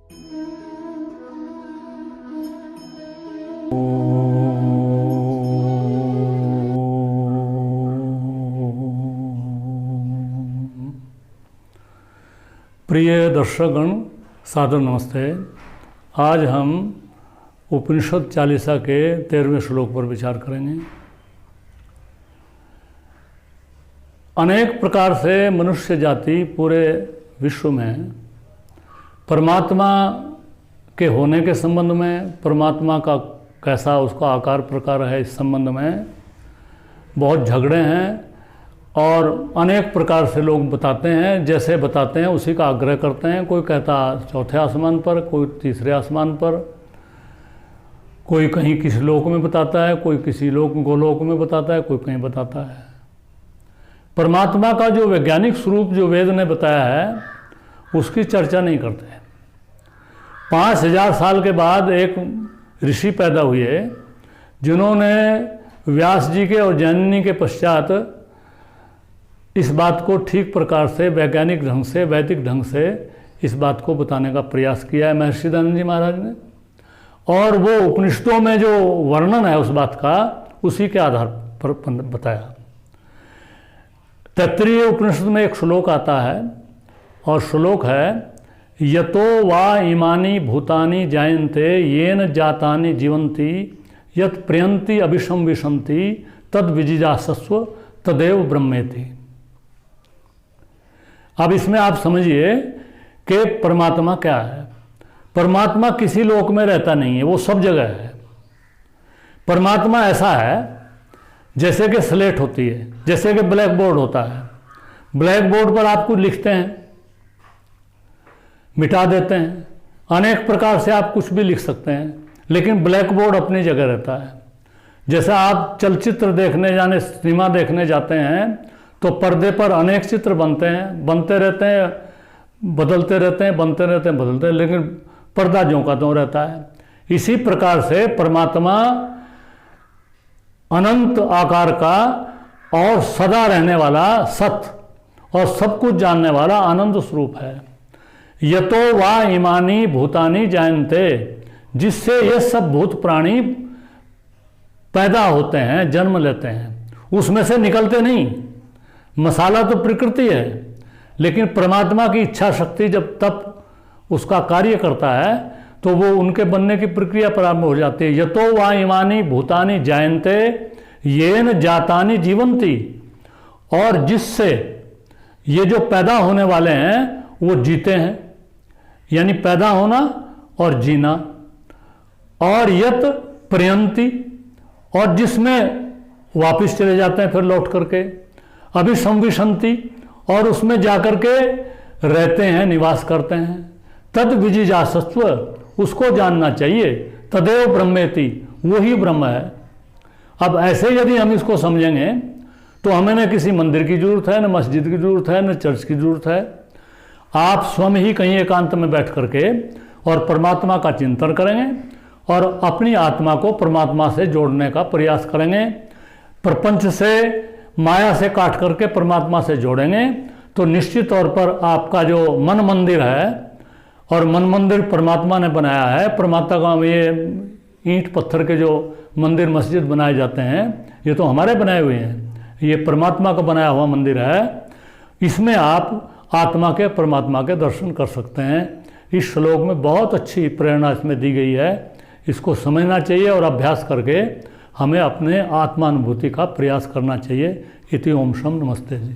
प्रिय दर्शकगण, सादर नमस्ते। आज हम उपनिषद चालीसा के 13वें श्लोक पर विचार करेंगे। अनेक प्रकार से मनुष्य जाति पूरे विश्व में परमात्मा के होने के संबंध में, परमात्मा का कैसा उसका आकार प्रकार है, इस संबंध में बहुत झगड़े हैं और अनेक प्रकार से लोग बताते हैं। जैसे बताते हैं उसी का आग्रह करते हैं। कोई कहता चौथे आसमान पर, कोई तीसरे आसमान पर, कोई कहीं किसी लोक में बताता है, कोई किसी गोलोक में बताता है, कोई कहीं बताता है। परमात्मा का जो वैज्ञानिक स्वरूप जो वेद ने बताया है उसकी चर्चा नहीं करते। 5000 साल के बाद एक ऋषि पैदा हुए जिन्होंने व्यास जी के और जैमिनी के पश्चात इस बात को ठीक प्रकार से वैज्ञानिक ढंग से, वैदिक ढंग से इस बात को बताने का प्रयास किया है महर्षि दयानंद जी महाराज ने। और वो उपनिषदों में जो वर्णन है उस बात का, उसी के आधार पर बताया। तैत्तिरीय उपनिषद में एक श्लोक आता है और श्लोक है, यतो वा इमानि भूतानि जायन्ते येन जातानि जीवन्ति यत् प्रयन्ति अभिशं विशन्ति तद विजिजासस्व तदेव ब्रह्मेति। अब इसमें आप समझिए कि परमात्मा क्या है। परमात्मा किसी लोक में रहता नहीं है, वो सब जगह है। परमात्मा ऐसा है जैसे कि स्लेट होती है, जैसे कि ब्लैक बोर्ड होता है। ब्लैक बोर्ड पर आप कुछ लिखते हैं, मिटा देते हैं, अनेक प्रकार से आप कुछ भी लिख सकते हैं, लेकिन ब्लैक बोर्ड अपनी जगह रहता है। जैसे आप चलचित्र देखने जाने, सिनेमा देखने जाते हैं तो पर्दे पर अनेक चित्र बनते हैं, बनते रहते हैं, बदलते रहते हैं, बनते रहते हैं, बदलते हैं, लेकिन पर्दा ज्यों का त्यों रहता है। इसी प्रकार से परमात्मा अनंत आकार का और सदा रहने वाला सत और सब कुछ जानने वाला आनंद स्वरूप है। यतो वा इमानि भूतानि जायन्ते, जिससे ये सब भूत प्राणी पैदा होते हैं, जन्म लेते हैं, उसमें से निकलते नहीं। मसाला तो प्रकृति है, लेकिन परमात्मा की इच्छा शक्ति जब तब उसका कार्य करता है तो वो उनके बनने की प्रक्रिया प्रारंभ हो जाती है। यतो वा इमानि भूतानि जायन्ते येन जातानि जीवन्ति, और जिससे ये जो पैदा होने वाले हैं वो जीते हैं, यानी पैदा होना और जीना। और यत प्रयन्ति, और जिसमें वापस चले जाते हैं फिर लौट करके, अभिसंविशन्ति, और उसमें जाकर के रहते हैं, निवास करते हैं। तद विजिजासस्व, उसको जानना चाहिए। तदेव ब्रह्मेति, वही ब्रह्म है। अब ऐसे यदि हम इसको समझेंगे तो हमें न किसी मंदिर की जरूरत है, न मस्जिद की जरूरत है, न चर्च की जरूरत है। आप स्वयं ही कहीं एकांत में बैठ करके और परमात्मा का चिंतन करेंगे और अपनी आत्मा को परमात्मा से जोड़ने का प्रयास करेंगे। प्रपंच से, माया से काट करके परमात्मा से जोड़ेंगे तो निश्चित तौर पर आपका जो मन मंदिर है, और मन मंदिर परमात्मा ने बनाया है। परमात्मा का ये ईंट पत्थर के जो मंदिर मस्जिद बनाए जाते हैं ये तो हमारे बनाए हुए हैं, ये परमात्मा का बनाया हुआ मंदिर है। इसमें आप आत्मा के, परमात्मा के दर्शन कर सकते हैं। इस श्लोक में बहुत अच्छी प्रेरणा इसमें दी गई है। इसको समझना चाहिए और अभ्यास करके हमें अपने आत्मानुभूति का प्रयास करना चाहिए। इति ओम शम नमस्ते जी।